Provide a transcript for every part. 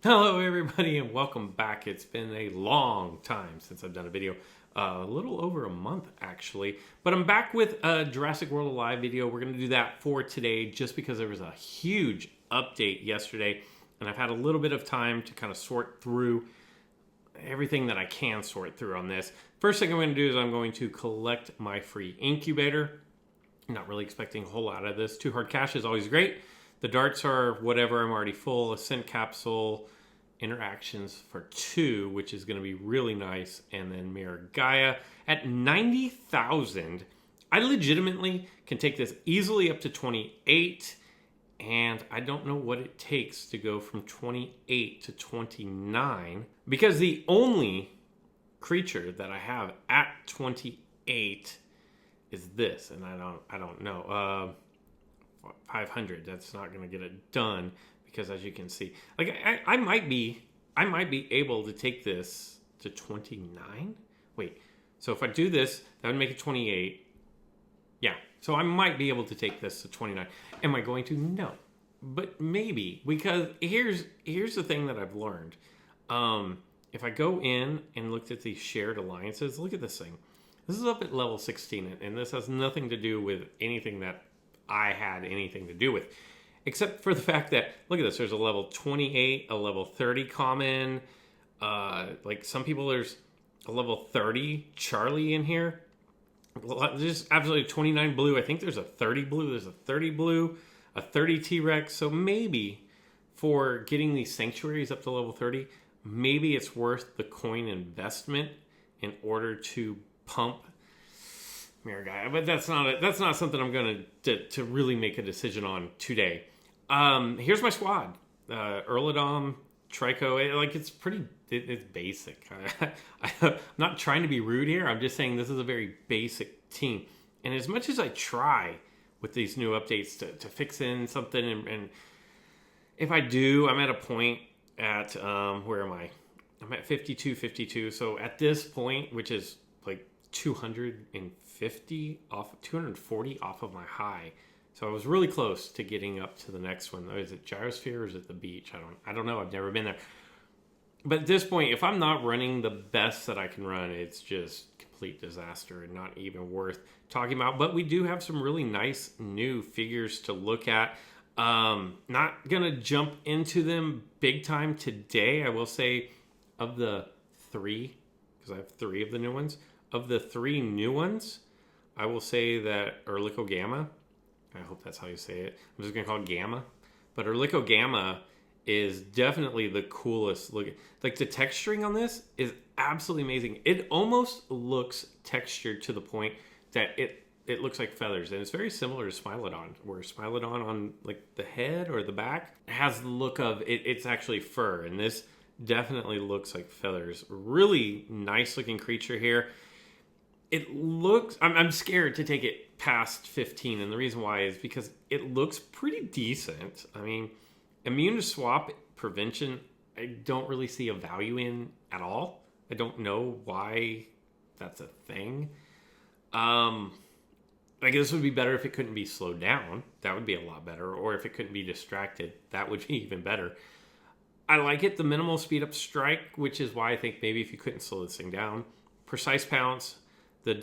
Hello everybody and welcome back. It's been a long time since I've done a video. A little over a month actually. But I'm back with a Jurassic World Alive video. We're going to do that for today just because there was a huge update yesterday. And I've had a little bit of time to kind of sort through everything that I can sort through on this. First thing I'm going to do is I'm going to collect my free incubator. I'm not really expecting a whole lot of this. 2 hard cash is always great. The darts are whatever, I'm already full. A scent capsule, interactions for 2, which is going to be really nice. And then Mirror Gaia at 90,000. I legitimately can take this easily up to 28. And I don't know what it takes to go from 28 to 29. Because the only creature that I have at 28 is this. And I don't know. 500, that's not going to get it done because as you can see, like I might be able to take this to 29. Wait, so if I do this, that would make it 28. Yeah, so I might be able to take this to 29. Am I going to? No, but maybe, because here's the thing that I've learned. If I go in and looked at these shared alliances, look at this thing. This is up at level 16, and this has nothing to do with anything that I had anything to do with, except for the fact that, look at this, there's a level 28, a level 30 common, like some people, there's a level 30 Charlie in here. There's absolutely 29 blue. I think there's a 30 blue, there's a 30 blue, a 30 T-Rex. So maybe for getting these sanctuaries up to level 30, maybe it's worth the coin investment in order to pump Mirror Gaia, but that's not something I'm going to really make a decision on today. Here's my squad: Erladom, Streiko. It's basic. I'm not trying to be rude here. I'm just saying this is a very basic team. And as much as I try with these new updates to fix in something, and if I do, I'm at a point at where am I? I'm at 52. So at this point, which is like 240 off of my high, so I was really close to getting up to the next one. Is it Gyrosphere or is it the beach? I don't know. I've never been there. But at this point, if I'm not running the best that I can run, it's just complete disaster and not even worth talking about. But we do have some really nice new figures to look at. Not gonna jump into them big time today. I will say, of the 3, because I have 3 of the new ones. Of the 3 new ones, I will say that Erlico Gamma, I hope that's how you say it. I'm just going to call it Gamma. But Erlico Gamma is definitely the coolest looking. Like, the texturing on this is absolutely amazing. It almost looks textured to the point that it looks like feathers. And it's very similar to Smilodon, where Smilodon on like the head or the back has the look of it's actually fur. And this definitely looks like feathers. Really nice looking creature here. It looks, I'm scared to take it past 15, and the reason why is because it looks pretty decent. I mean, immune to swap prevention, I don't really see a value in at all. I don't know why that's a thing. Like, this would be better if it couldn't be slowed down. That would be a lot better. Or if it couldn't be distracted, that would be even better. I like it, the minimal speed up strike, which is why I think maybe if you couldn't slow this thing down. Precise pounce, the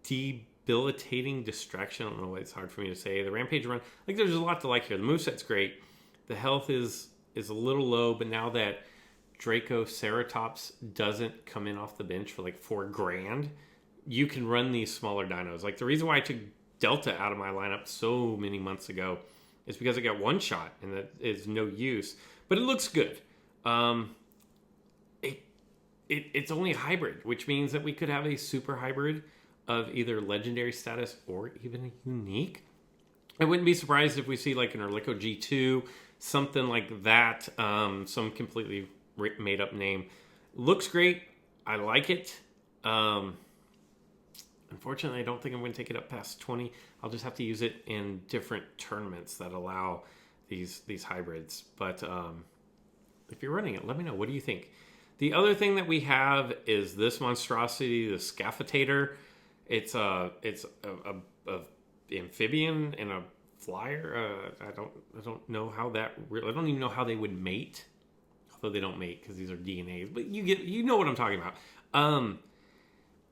debilitating distraction. I don't know why it's hard for me to say. The rampage run. Like, there's a lot to like here. The moveset's great. The health is a little low, but now that Draco Ceratops doesn't come in off the bench for like $4,000, you can run these smaller dinos. Like, the reason why I took Delta out of my lineup so many months ago is because I got one shot and that is no use. But it looks good. It's only a hybrid, which means that we could have a super hybrid of either legendary status or even a unique. I wouldn't be surprised if we see like an Erlico G2, something like that, some completely made up name. Looks great. I like it. Unfortunately, I don't think I'm going to take it up past 20. I'll just have to use it in different tournaments that allow these hybrids. But if you're running it, let me know. What do you think? The other thing that we have is this monstrosity, the Scaphotator. It's a amphibian and a flyer. I don't know how that. I don't even know how they would mate. though they don't mate because these are DNAs. But you know what I'm talking about.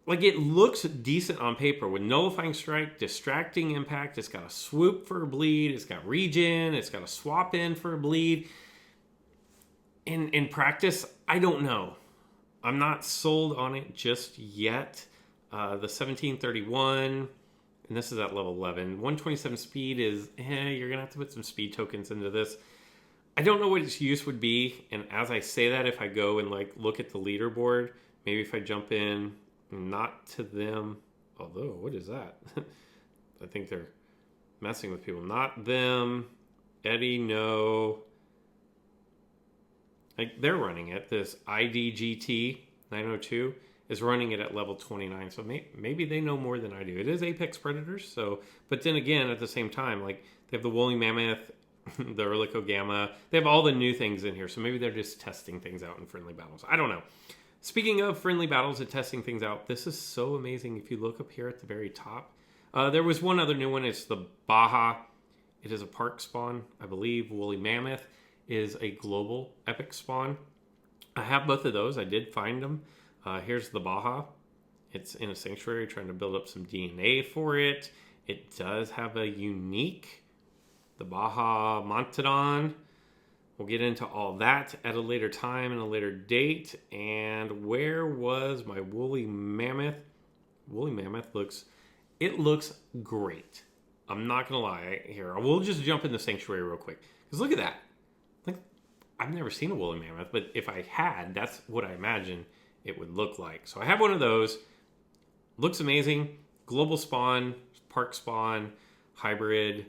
Like, it looks decent on paper with nullifying strike, distracting impact. It's got a swoop for a bleed. It's got regen. It's got a swap in for a bleed. In practice, I don't know. I'm not sold on it just yet. The 1731, and this is at level 11. 127 speed is, you're going to have to put some speed tokens into this. I don't know what its use would be. And as I say that, if I go and like look at the leaderboard, maybe if I jump in, not to them, although, what is that? I think they're messing with people. Not them. Eddie, no. Like, they're running it. This IDGT 902 is running it at level 29. So maybe they know more than I do. It is Apex Predators. So, but then again, at the same time, like, they have the Woolly Mammoth, the Orlico Gamma. They have all the new things in here. So maybe they're just testing things out in friendly battles. I don't know. Speaking of friendly battles and testing things out, this is so amazing. If you look up here at the very top, there was one other new one. It's the Baja. It is a park spawn, I believe. Woolly Mammoth is a global epic spawn. I have both of those. I did find them. Here's the Baja. It's in a sanctuary, trying to build up some DNA for it. It does have a unique, the Baja Montodon. We'll get into all that at a later time and a later date. And where was my Woolly Mammoth? Woolly Mammoth looks great. I'm not going to lie here. I will just jump in the sanctuary real quick. Because look at that. Like, I've never seen a Woolly Mammoth, but if I had, that's what I imagine it would look like. So I have one of those. Looks amazing. Global spawn, park spawn, hybrid,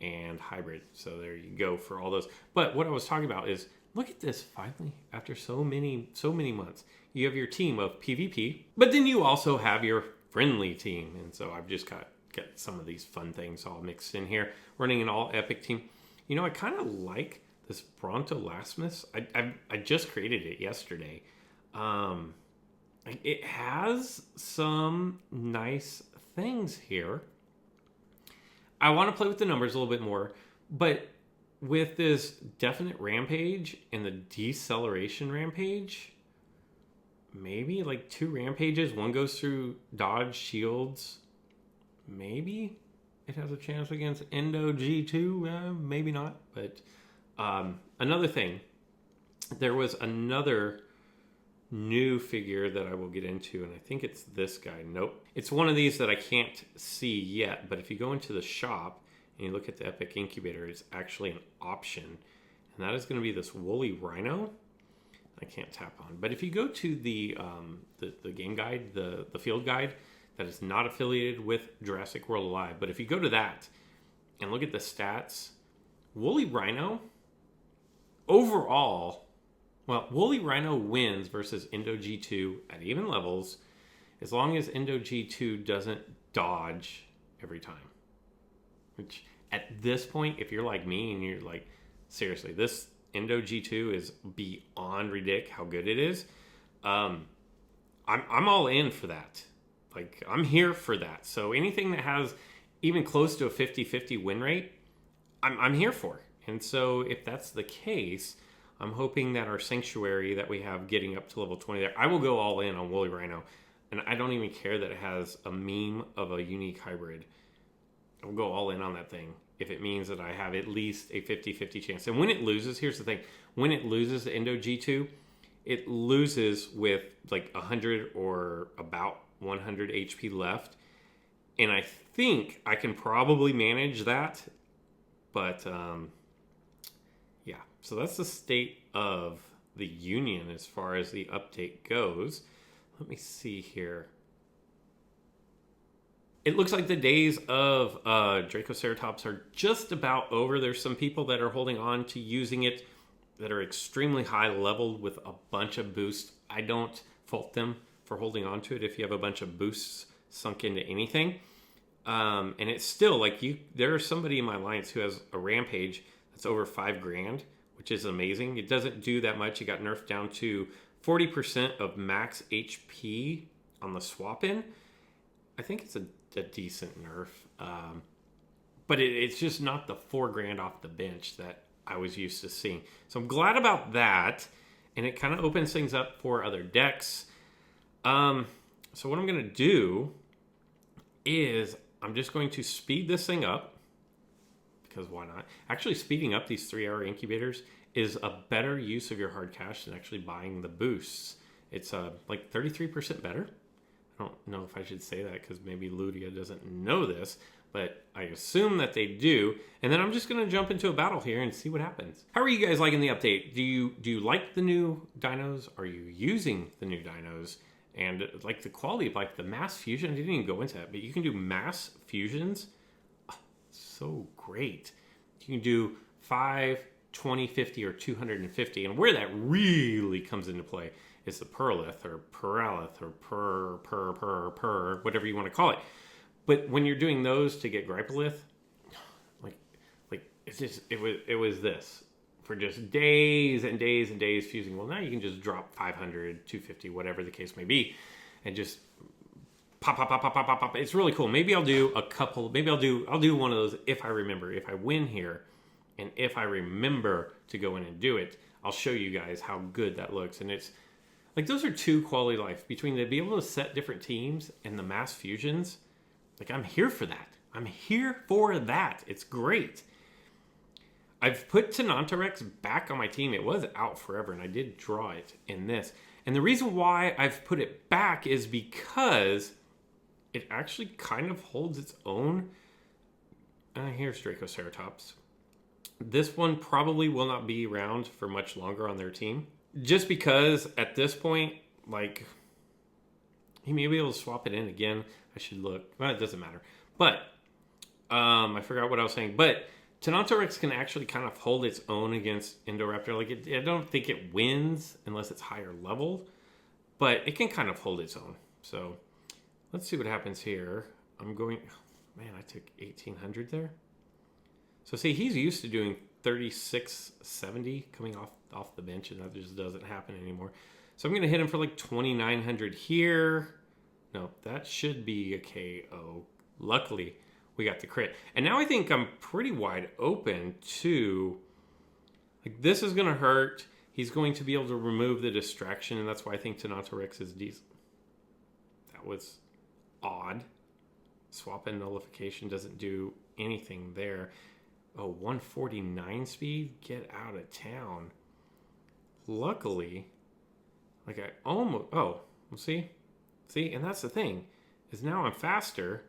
and hybrid. So there you go for all those. But what I was talking about is, look at this, finally, after so many months, you have your team of PvP, but then you also have your friendly team. And so I've just got some of these fun things all mixed in here, running an all epic team. You know, I kind of like this Brontolasmus. I just created it yesterday. It has some nice things here. I want to play with the numbers a little bit more, but with this definite rampage and the deceleration rampage, maybe like 2 rampages, one goes through dodge shields, maybe it has a chance against Endo G2, maybe not. But another thing, there was another new figure that I will get into, and I think it's this guy. Nope. It's one of these that I can't see yet, but if you go into the shop and you look at the Epic Incubator, it's actually an option, and that is going to be this Woolly Rhino. I can't tap on, but if you go to the game guide, the field guide, that is not affiliated with Jurassic World Alive, but if you go to that and look at the stats, Woolly Rhino overall, well, Woolly Rhino wins versus Endo G2 at even levels as long as Endo G2 doesn't dodge every time. Which, at this point, if you're like me and you're like, seriously, this Endo G2 is beyond ridiculous how good it is. I'm all in for that. Like, I'm here for that. So anything that has even close to a 50-50 win rate, I'm here for. And so if that's the case, I'm hoping that our sanctuary that we have getting up to level 20 there, I will go all in on Woolly Rhino. And I don't even care that it has a meme of a unique hybrid. I'll go all in on that thing if it means that I have at least a 50-50 chance. And when it loses, here's the thing. When it loses the Endo G2, it loses with like 100 or about 100 HP left. And I think I can probably manage that. But, yeah. So that's the state of the union as far as the update goes. Let me see here. It looks like the days of Dracoceratops are just about over. There's some people that are holding on to using it that are extremely high leveled with a bunch of boosts. I don't fault them for holding on to it if you have a bunch of boosts sunk into anything. And it's still like there's somebody in my alliance who has a rampage that's over $5,000, which is amazing. It doesn't do that much. It got nerfed down to 40% of max HP on the swap in. I think it's a decent nerf. But it's just not the $4,000 off the bench that I was used to seeing. So I'm glad about that. and it kind of opens things up for other decks. So what I'm going to do is I'm just going to speed this thing up, because why not? Actually, speeding up these 3-hour incubators is a better use of your hard cash than actually buying the boosts. It's like 33% better. I don't know if I should say that because maybe Ludia doesn't know this, but I assume that they do. And then I'm just going to jump into a battle here and see what happens. How are you guys liking the update? Do you like the new dinos? Are you using the new dinos? And like the quality of like the mass fusion, I didn't even go into that, but you can do mass fusions. Oh, so great. You can do 5, 20, 50, or 250. And where that really comes into play is the Perlith or Peralith or per, whatever you want to call it. But when you're doing those to get Gripelith, like it's just it was this for just days and days and days fusing. Well, now you can just drop 500, 250, whatever the case may be, and just pop, pop, pop, pop, pop, pop, pop. It's really cool. Maybe I'll do a couple. Maybe I'll do one of those if I remember. If I win here, and if I remember to go in and do it, I'll show you guys how good that looks. And it's like those are two quality of life between the be able to set different teams and the mass fusions. Like I'm here for that. I'm here for that. It's great. I've put Tenontorex back on my team. It was out forever, and I did draw it in this. And the reason why I've put it back is because it actually kind of holds its own. Here's Dracoceratops. This one probably will not be around for much longer on their team. Just because at this point, like, he may be able to swap it in again. I should look. Well, it doesn't matter. But I forgot what I was saying. But Tenontorex can actually kind of hold its own against Indoraptor. Like, I don't think it wins unless it's higher level, but it can kind of hold its own. So let's see what happens here. I'm going, oh, man, I took 1800 there. So see, he's used to doing 3670 coming off the bench, and that just doesn't happen anymore. So I'm going to hit him for like 2900 here. No, that should be a KO. Luckily, we got the crit. And now I think I'm pretty wide open to, like, this is going to hurt. He's going to be able to remove the distraction, and that's why I think Tenontorex is decent. That was odd. Swap and nullification doesn't do anything there. Oh, 149 speed? Get out of town. Luckily, like I almost, oh, well, see, and that's the thing, is now I'm faster.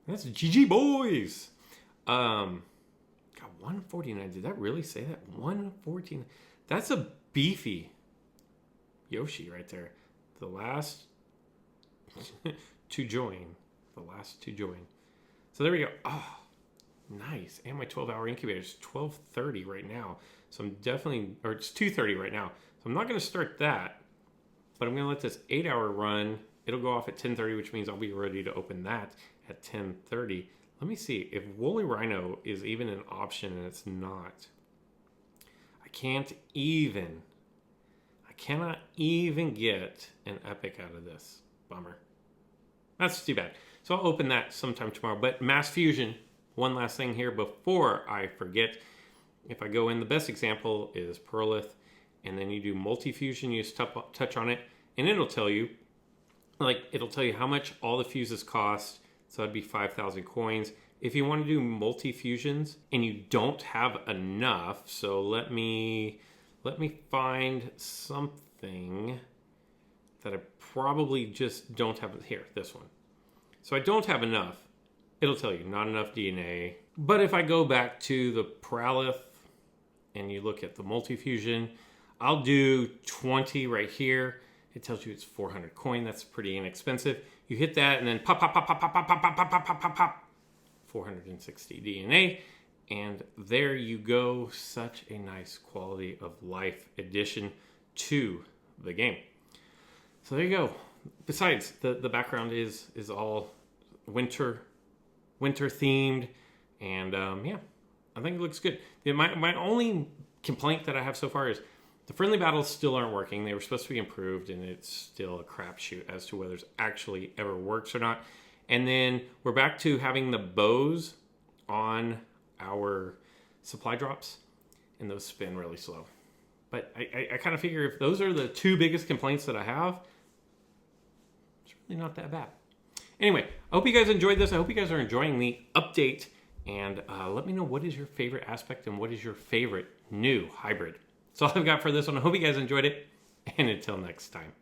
That's GG boys. Got 149. Did that really say that? 114. That's a beefy Yoshi right there. The last to join. The last to join. So there we go. Oh, nice. And my 12-hour incubator is 12:30 right now. So I'm definitely, or it's 2:30 right now. So I'm not going to start that, but I'm going to let this 8-hour run. It'll go off at 10:30, which means I'll be ready to open that at 10:30. Let me see if Woolly Rhino is even an option, and it's not. I cannot even get an epic out of this. Bummer. That's too bad. So I'll open that sometime tomorrow. But Mass Fusion, one last thing here before I forget. If I go in, the best example is Perlith, and then you do multi-fusion, you just touch on it, and it'll tell you, how much all the fuses cost. So that'd be 5,000 coins. If you want to do multi-fusions and you don't have enough, so let me find something that I probably just don't have here, this one. So I don't have enough. It'll tell you not enough DNA. But if I go back to the Peralith and you look at the multi-fusion, I'll do 20 right here. It tells you it's 400 coin. That's pretty inexpensive. You hit that and then pop, pop, pop, pop, pop, pop, pop, pop, pop, pop, pop, pop. 460 DNA. And there you go. Such a nice quality of life addition to the game. So there you go. Besides, the background is all winter themed. And yeah, I think it looks good. My only complaint that I have so far is the friendly battles still aren't working. They were supposed to be improved, and it's still a crapshoot as to whether it actually ever works or not. And then we're back to having the bows on our supply drops, and those spin really slow. But I kind of figure if those are the two biggest complaints that I have, it's really not that bad. Anyway, I hope you guys enjoyed this. I hope you guys are enjoying the update. And let me know what is your favorite aspect and what is your favorite new hybrid. That's all I've got for this one. I hope you guys enjoyed it. And until next time.